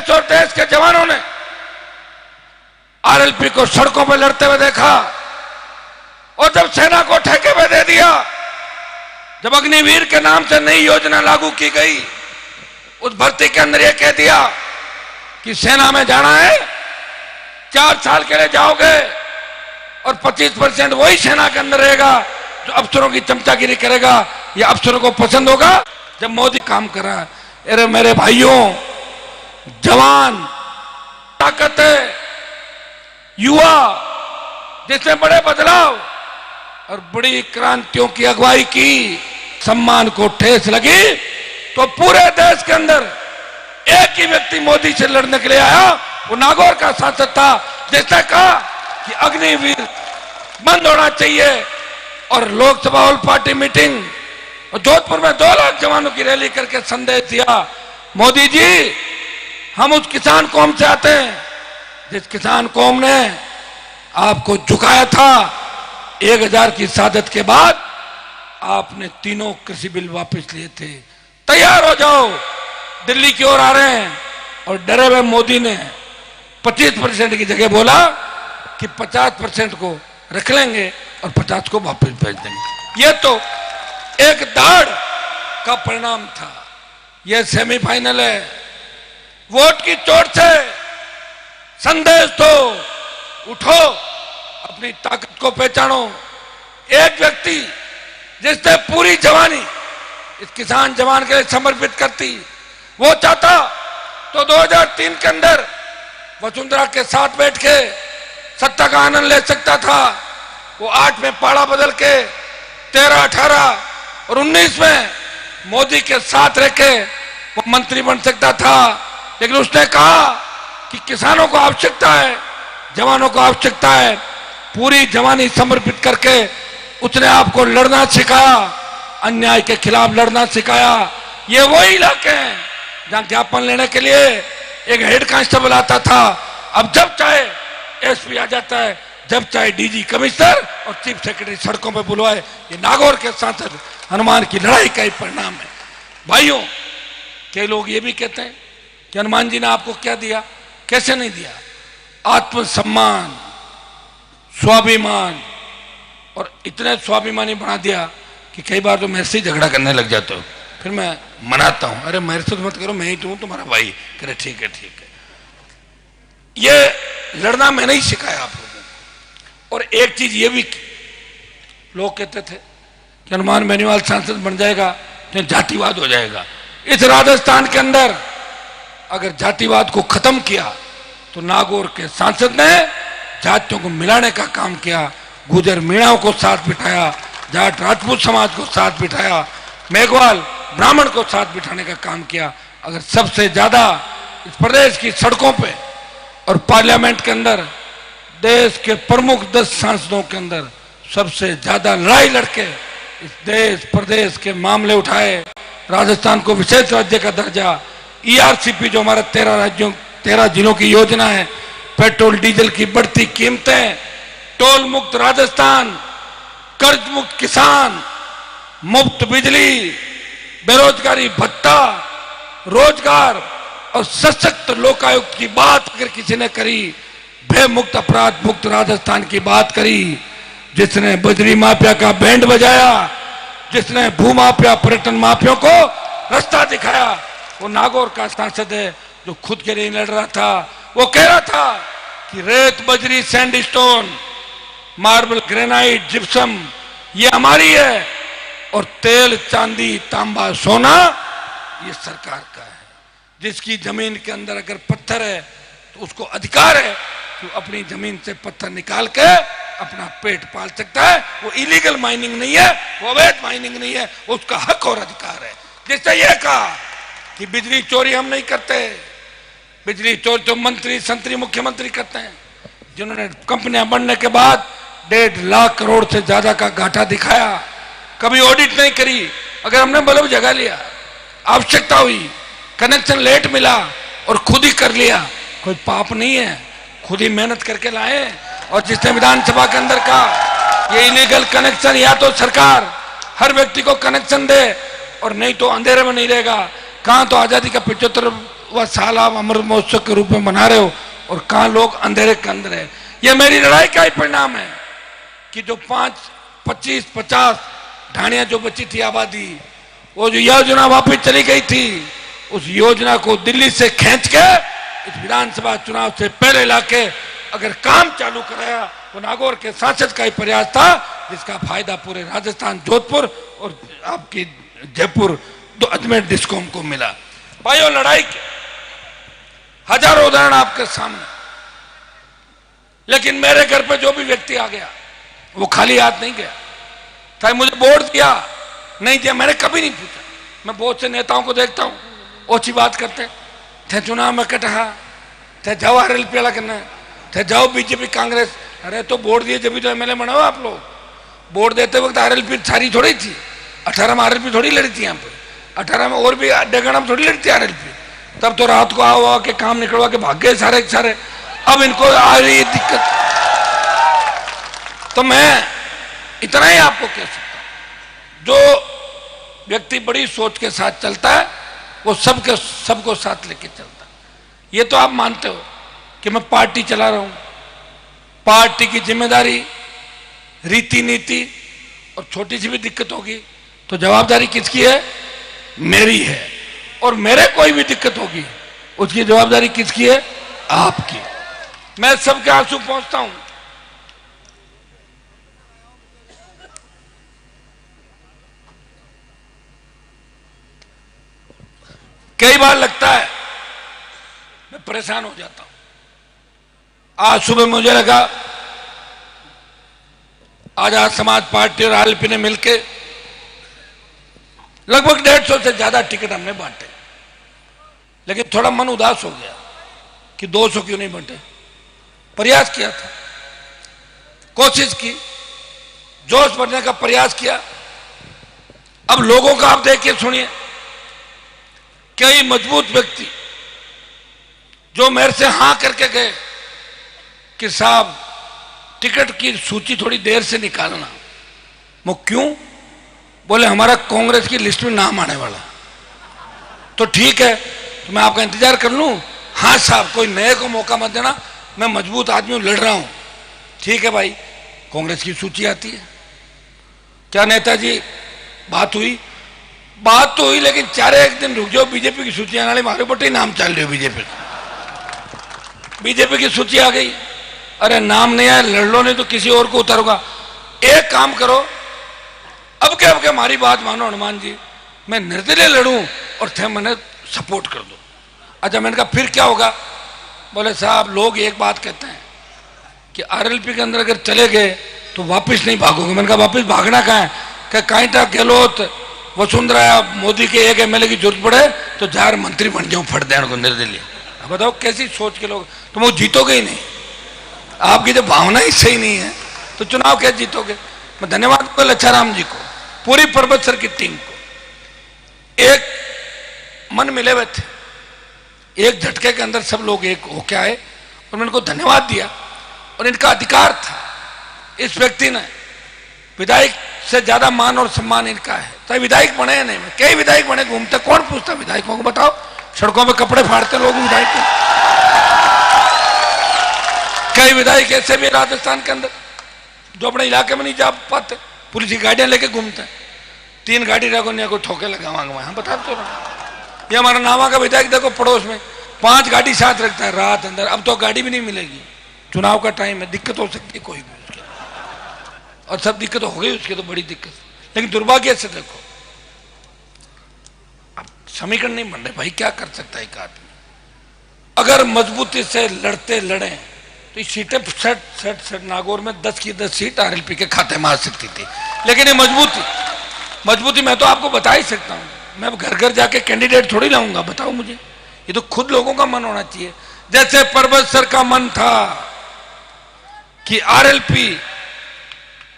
देश और देश के जवानों ने आरएलपी को सड़कों पर लड़ते हुए देखा, और जब सेना को ठेके पे दे दिया, जब अग्निवीर के नाम से नई योजना लागू की गई, उस भर्ती के अंदर यह कह दिया कि सेना में जाना है 4 साल के लिए जाओगे और 25% वही सेना के अंदर रहेगा जो अफसरों की चमचागिरी करेगा। ये अफसरों को पसंद होगा जब मोदी काम कर रहा है। अरे मेरे भाइयों, जवान ताकत है, युवा जिसने बड़े बदलाव और बड़ी क्रांतियों की अगुवाई की, सम्मान को ठेस लगी तो पूरे देश के अंदर एक ही व्यक्ति मोदी से लड़ने के लिए आया, वो नागौर का सांसद था, जिसने कहा कि अग्निवीर बंद होना चाहिए। और लोकसभा ऑल पार्टी मीटिंग और जोधपुर में 2 लाख जवानों की रैली करके संदेश दिया, मोदी जी हम उस किसान कौम से आते हैं जिस किसान कौम ने आपको झुकाया था। 1000 की शहादत के बाद आपने 3 कृषि बिल वापस लिए थे। तैयार हो जाओ, दिल्ली की ओर आ रहे हैं। और डरे हुए मोदी ने 25% की जगह बोला कि 50% को रख लेंगे और 50 को वापस भेज देंगे। यह तो एक दाढ़ का परिणाम था। यह सेमीफाइनल है। वोट की चोट से संदेश दो, उठो, अपनी ताकत को पहचानो। एक व्यक्ति जिसने पूरी जवानी इस किसान जवान के लिए समर्पित करती, वो चाहता तो 2003 के अंदर वसुंधरा के साथ बैठ के सत्ता का आनंद ले सकता था। वो 8 में पाड़ा बदल के 13, 18 और 19 में मोदी के साथ रह के वो मंत्री बन सकता था। लेकिन उसने कहा कि किसानों को आवश्यकता है, जवानों को आवश्यकता है। पूरी जवानी समर्पित करके उसने आपको लड़ना सिखाया, अन्याय के खिलाफ लड़ना सिखाया। ये वही इलाके हैं जहां ज्ञापन लेने के लिए एक हेड कांस्टेबल आता था, अब जब चाहे एसपी आ जाता है, जब चाहे डीजी, कमिश्नर और चीफ सेक्रेटरी सड़कों पर बुलवाए। ये नागौर के सांसद हनुमान की लड़ाई का ही परिणाम है। भाइयों, कई लोग ये भी कहते हैं कि हनुमान जी ने आपको क्या दिया, कैसे नहीं दिया। आत्मसम्मान, स्वाभिमान, और इतने स्वाभिमानी बना दिया कि कई बार तो मेरे से झगड़ा करने लग जाते हो। फिर मैं मनाता हूं, अरे मेरे से मत करो, मैं ही तो हूं तुम्हारा भाई। करे ठीक है, ठीक है। ये लड़ना मैंने ही सिखाया आप लोगों को। और एक चीज ये भी, लोग कहते थे कि हनुमान बेनीवाल सांसद बन जाएगा तो जातिवाद हो जाएगा। इस राजस्थान के अंदर अगर जातिवाद को खत्म किया तो नागौर के सांसद ने जातियों को मिलाने का काम किया। गुजर मीणाओं को साथ बिठाया, जाट राजपूत समाज को साथ बिठाया, मेघवाल ब्राह्मण को साथ बिठाने का काम किया। अगर सबसे ज्यादा इस प्रदेश की सड़कों पे और पार्लियामेंट के अंदर देश के प्रमुख 10 सांसदों के अंदर सबसे ज्यादा लड़ाई लड़के इस देश प्रदेश के मामले उठाए, राजस्थान को विशेष राज्य का दर्जा, ईआरसीपी जो हमारा 13 जिलों की योजना है, पेट्रोल डीजल की बढ़ती कीमतें, टोल मुक्त राजस्थान, कर्ज मुक्त किसान, मुफ्त बिजली, बेरोजगारी भत्ता, रोजगार और सशक्त लोकायुक्त की बात अगर किसी ने करी, भय मुक्त अपराध मुक्त राजस्थान की बात करी, जिसने बजरी माफिया का बैंड बजाया, जिसने भू माफिया पर्यटन माफियों को रास्ता दिखाया, वो नागौर का सांसद है जो खुद के लिए लड़ रहा था। वो कह रहा था कि रेत, बजरी, सैंडस्टोन, मार्बल, ग्रेनाइट, जिप्सम ये हमारी है और तेल, चांदी, तांबा, सोना ये सरकार का है। जिसकी जमीन के अंदर अगर पत्थर है तो उसको अधिकार है कि वो अपनी जमीन से पत्थर निकाल के अपना पेट पाल सकता है। वो इलीगल माइनिंग नहीं है, वो अवैध माइनिंग नहीं है, उसका हक और अधिकार है। जिसने ये कहा कि बिजली चोरी हम नहीं करते, बिजली चोरी तो मंत्री, संतरी, मुख्यमंत्री करते हैं, जिन्होंने कंपनियां बनने के बाद 1.5 लाख करोड़ से ज्यादा का घाटा दिखाया, कभी ऑडिट नहीं करी। अगर हमने बल्ब जगा लिया, आवश्यकता हुई, कनेक्शन लेट मिला और खुद ही कर लिया, कोई पाप नहीं है। खुद ही मेहनत करके लाए। और जिसने विधानसभा के अंदर कहा ये इलीगल कनेक्शन, या तो सरकार हर व्यक्ति को कनेक्शन दे और नहीं तो अंधेरे में नहीं रहेगा। कहां तो आजादी का वह साल आप अमृत महोत्सव के रूप में मना रहे हो और कहां लोग अंधेरे के अंदर है। यह मेरी लड़ाई का ही परिणाम है कि जो 25-50 ढाणियां जो बची थी आबादी, वो जो योजना वापस चली गई थी, उस योजना को दिल्ली से खींच के इस विधानसभा चुनाव से पहले लाके अगर काम चालू कराया, वो नागौर के सांसद का ही प्रयास था, जिसका फायदा पूरे राजस्थान, जोधपुर और आपकी जयपुर, अजमेर डिस्कॉम को मिला। भाइयों, लड़ाई के हजारों उदाहरण आपके सामने, लेकिन मेरे घर पे जो भी व्यक्ति आ गया वो खाली हाथ नहीं गया। चाहे मुझे वोट दिया नहीं दिया, मैंने कभी नहीं पूछा। मैं बहुत से नेताओं को देखता हूं, ओछी बात करते थे, चुनाव में कटहा थे, जाओ आरएलपी वाला करना थे, जाओ बीजेपी कांग्रेस। अरे तो वोट दिए जब भी तो एमएलए बनाओ आप लोग। वोट देते वक्त आरएलपी सारी थोड़ी थी, 18 में आरएलपी थोड़ी लड़ी थी, यहाँ पे 18 में और भी डेगड़ा में थोड़ी लड़ी थी आरएलपी। तब तो रात को आओ के काम निकलवा के भाग गए सारे सारे। अब इनको आ रही है दिक्कत। तो मैं इतना ही आपको कह सकता हूं, जो व्यक्ति बड़ी सोच के साथ चलता है वो सबको साथ लेके चलता है। ये तो आप मानते हो कि मैं पार्टी चला रहा हूं, पार्टी की जिम्मेदारी, रीति नीति और छोटी सी भी दिक्कत होगी तो जवाबदारी किसकी है? मेरी है। और मेरे कोई भी दिक्कत होगी उसकी जवाबदारी किसकी है? आपकी। मैं सबके आंसू पहुंचता हूं। कई बार लगता है मैं परेशान हो जाता हूं। आज सुबह मुझे लगा आजाद समाज पार्टी और आरएलपी ने मिलकर लगभग 150 से ज्यादा टिकट हमने बांटे, लेकिन थोड़ा मन उदास हो गया कि 200 क्यों नहीं बांटे। प्रयास किया था, कोशिश की, जोश भरने का प्रयास किया। अब लोगों का आप देखिए, सुनिए, कई मजबूत व्यक्ति जो मेरे से हां करके गए कि साहब टिकट की सूची थोड़ी देर से निकालना। वो क्यों? बोले हमारा कांग्रेस की लिस्ट में नाम आने वाला। तो ठीक है, तो मैं आपका इंतजार कर लूं? हाँ साहब, कोई नए को मौका मत देना, मैं मजबूत आदमी हूं, लड़ रहा हूं। ठीक है भाई, कांग्रेस की सूची आती है। क्या नेताजी बात हुई? बात तो हुई, लेकिन 4-1 दिन रुक जाओ, बीजेपी की सूची आने वाली, मारे बटे नाम चल रहे हो बीजेपी की सूची आ गई। अरे नाम नहीं आया, लड़ लो, नहीं तो किसी और को उतारूंगा। एक काम करो, अब क्या हमारी बात मानो हनुमान जी, मैं निर्दलीय लड़ूं और थे मैंने सपोर्ट कर दो। अच्छा, मैंने कहा फिर क्या होगा? बोले साहब लोग एक बात कहते हैं कि आरएलपी के अंदर अगर चले गए तो वापस नहीं भागोगे। मैंने कहा वापस भागना कहाँ है? क्या कांटा, गहलोत, वसुंधरा, मोदी के एक एमएलए की जरूरत पड़े तो 4 मंत्री बन जाऊं फट देने को निर्दलीय। बताओ कैसी सोच के लोग, तुम वो जीतोगे ही नहीं। आपकी जो भावना ही सही नहीं है तो चुनाव कैसे जीतोगे? मैं धन्यवाद करूं लच्छाराम जी को, पूरी पर्वत सर की टीम को। एक मन मिले हुए थे, एक झटके के अंदर सब लोग एक होके आए और मैंने उनको धन्यवाद दिया। और इनका अधिकार था, इस व्यक्ति ने, विधायक से ज्यादा मान और सम्मान इनका है। चाहे विधायक बने या नहीं, कई विधायक बने, घूमते, कौन पूछता विधायकों को? बताओ, सड़कों में कपड़े फाड़ते लोग विधायक को। कई विधायक ऐसे भी राजस्थान के अंदर जो अपने इलाके में नहीं जा पाते, पुलिस की गाड़ियां लेके घूमते हैं। 3 गाड़ी रखो नहीं को ठोके लगावांगे, हम बता तो रहा। ये हमारा नावा का विधायक देखो, पड़ोस में 5 गाड़ी साथ रखता है रात अंदर। अब तो गाड़ी भी नहीं मिलेगी, चुनाव का टाइम है, दिक्कत हो सकती है कोई भी उसके, और सब दिक्कत हो गई उसके, तो बड़ी दिक्कत। लेकिन दुर्भाग्य से देखो, अब समीकरण नहीं बन रहे भाई, क्या कर सकता है एक आदमी? अगर मजबूती से लड़ते लड़े तो सीटें सट नागौर में 10 की 10 सीट आरएलपी के खाते में आ सकती थी। लेकिन ये मजबूती मैं तो आपको बता ही सकता हूं। मैं घर घर जाके कैंडिडेट थोड़ी लाऊंगा, बताओ मुझे। ये तो खुद लोगों का मन होना चाहिए। जैसे पर्वत सर का मन था कि आरएलपी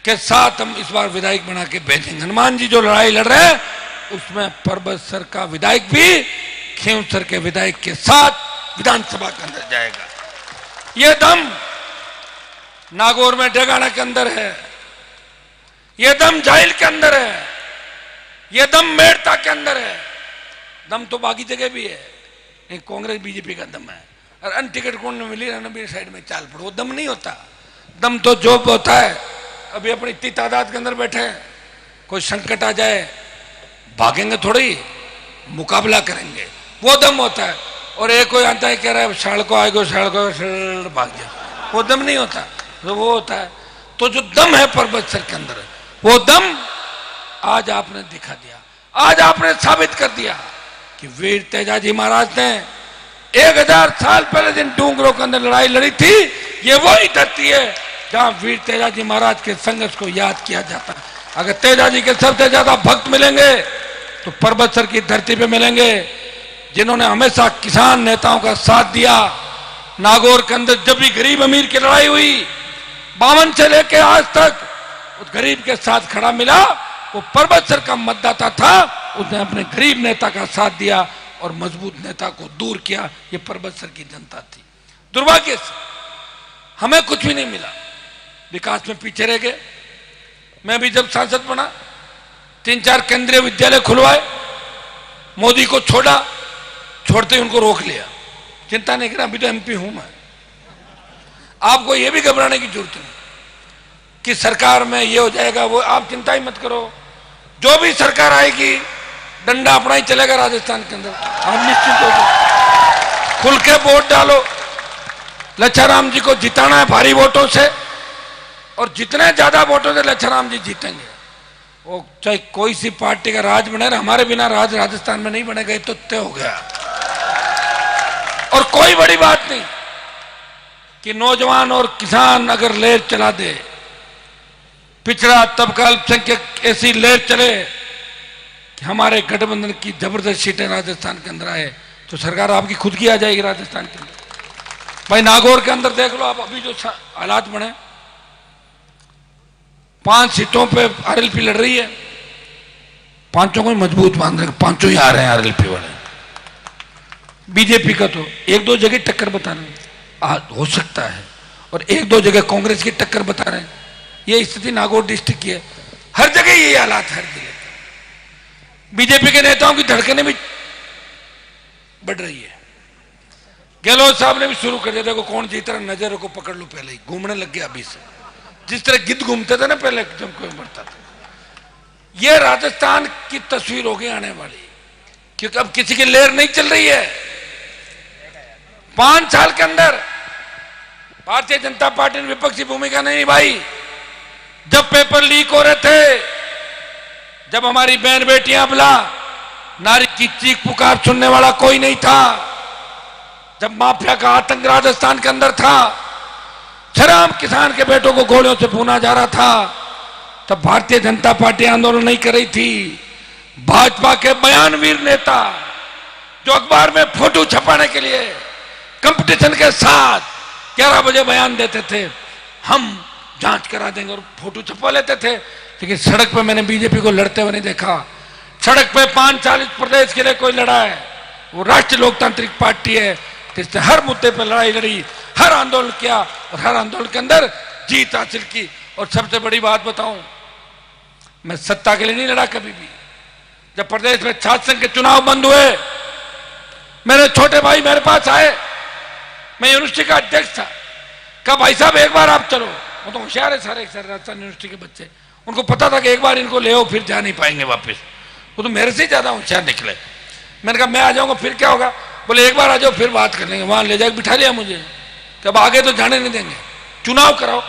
के साथ हम इस बार विधायक बना के भेजेंगे। हनुमान जी जो लड़ाई लड़ रहे हैं उसमें पर्वत सर का विधायक भी खेम सर के विधायक के साथ विधानसभा के अंदर जाएगा। यह दम नागौर में डेगाना के अंदर है, यह दम जाहिल के अंदर है, यह दम मेड़ता के अंदर है, दम तो बाकी जगह भी है। ये कांग्रेस बीजेपी का दम है। और अन्य टिकट कौन ने मिली रणबीर साइड में चाल पड़ो, वो दम नहीं होता। दम तो जो होता है, अभी अपनी इतनी तादाद के अंदर बैठे हैं, कोई संकट आ जाए भागेंगे थोड़ी, मुकाबला करेंगे, वो दम होता है। और एक कोई आता है कह रहा है साड़ को आएगा, साड़ को भाग जाए, वो दम नहीं होता। तो वो होता है, तो जो दम है पर्वत सर के अंदर, वो दम आज आपने दिखा दिया। आज आपने साबित कर दिया कि वीर तेजाजी महाराज ने 1000 साल पहले जिन डूंगरों के अंदर लड़ाई लड़ी थी, ये वही धरती है जहां वीर तेजाजी महाराज के संघर्ष को याद किया जाता है। अगर तेजाजी के सबसे ज्यादा भक्त मिलेंगे तो पर्वतसर की धरती पे मिलेंगे, जिन्होंने हमेशा किसान नेताओं का साथ दिया। नागौर के अंदर जब भी गरीब अमीर की लड़ाई हुई, 52 से लेके आज तक उस गरीब के साथ खड़ा मिला, वो पर्वतसर का मतदाता था। उसने अपने गरीब नेता का साथ दिया और मजबूत नेता को दूर किया। ये पर्वतसर की जनता थी। दुर्भाग्य से हमें कुछ भी नहीं मिला, विकास में पीछे रह गए। मैं भी जब सांसद बना, 3-4 केंद्रीय विद्यालय खुलवाए, मोदी को छोड़ा, छोड़ते ही उनको रोक लिया। चिंता नहीं करना, अभी तो एमपी हूं मैं। आपको ये भी घबराने की जरूरत नहीं कि सरकार में ये हो जाएगा, वो आप चिंता ही मत करो। जो भी सरकार आएगी, डंडा अपना ही चलेगा राजस्थान के अंदर। आप निश्चित हो जाओ, खुल के वोट डालो। लच्छाराम जी को जिताना है भारी वोटों से, और जितने ज्यादा वोटों से लच्छाराम जी जीतेंगे, वो चाहे कोई सी पार्टी का राज बने, हमारे बिना राज राजस्थान में नहीं बनेगा, ये तो तय हो गया। और कोई बड़ी बात नहीं कि नौजवान और किसान अगर लहर चला दे, पिछड़ा तबका अल्पसंख्यक ऐसी लहर चले कि हमारे गठबंधन की जबरदस्त सीटें राजस्थान के अंदर आए, तो सरकार आपकी खुद की आ जाएगी राजस्थान के अंदर। भाई नागौर के अंदर देख लो आप, अभी जो हालात बने, 5 सीटों पे आरएलपी लड़ रही है, 5 को मजबूत मान रहे, 5 ही आ रहे हैं आरएलपी वाले। बीजेपी का तो 1-2 जगह टक्कर बता रहे हैं, हो सकता है, और 1-2 जगह कांग्रेस की टक्कर बता रहे हैं। ये स्थिति नागौर डिस्ट्रिक्ट की है, हर जगह यही हालात, हर जगह बीजेपी के नेताओं की धड़कनें भी बढ़ रही है। गहलोत साहब ने भी शुरू कर दिया, देखो कौन जीत रहा, नजरों को पकड़ लो, पहले ही घूमने लग गया अभी से। जिस तरह गिद्ध घूमते थे ना पहले जब कोई मरता था, ये राजस्थान की तस्वीर हो गई आने वाली, क्योंकि अब किसी की लहर नहीं चल रही है। 5 साल के अंदर भारतीय जनता पार्टी ने विपक्षी भूमिका नहीं निभाई। जब पेपर लीक हो रहे थे, जब हमारी बहन बेटियां अबला, नारी की चीख पुकार सुनने वाला कोई नहीं था, जब माफिया का आतंक राजस्थान के अंदर था, शराब किसान के बेटों को गोलियों से भूना जा रहा था, तब भारतीय जनता पार्टी आंदोलन नहीं कर रही थी। भाजपा के बयानवीर नेता जो अखबार में फोटो छपाने के लिए कंपटीशन के साथ 11 बजे बयान देते थे, हम जांच करा देंगे, और फोटो छपा लेते थे। लेकिन सड़क पे मैंने बीजेपी को लड़ते हुए नहीं देखा। सड़क पे 5 साल इस प्रदेश के लिए कोई लड़ा है, वो राष्ट्रीय लोकतांत्रिक पार्टी है, जिसने हर मुद्दे पर लड़ाई लड़ी, हर आंदोलन किया, और हर आंदोलन के अंदर जीत हासिल की। और सबसे बड़ी बात बताऊं, मैं सत्ता के लिए नहीं लड़ा कभी भी। जब प्रदेश में छात्र संघ के चुनाव बंद हुए, मेरे छोटे भाई मेरे पास आए, मैं यूनिवर्सिटी का अध्यक्ष था, कहा भाई साहब एक बार आप चलो। वो तो होशियार है सारे राजस्थान यूनिवर्सिटी के बच्चे, उनको पता था कि एक बार इनको ले आओ फिर जा नहीं पाएंगे वापस। वो तो मेरे से ज्यादा होशियार निकले। मैंने कहा मैं आ जाऊंगा, फिर क्या होगा? बोले एक बार आ जाओ फिर बात कर लेंगे। वहां ले जाकर बिठा लिया मुझे, कि अब आगे तो जाने नहीं देंगे, चुनाव कराओ।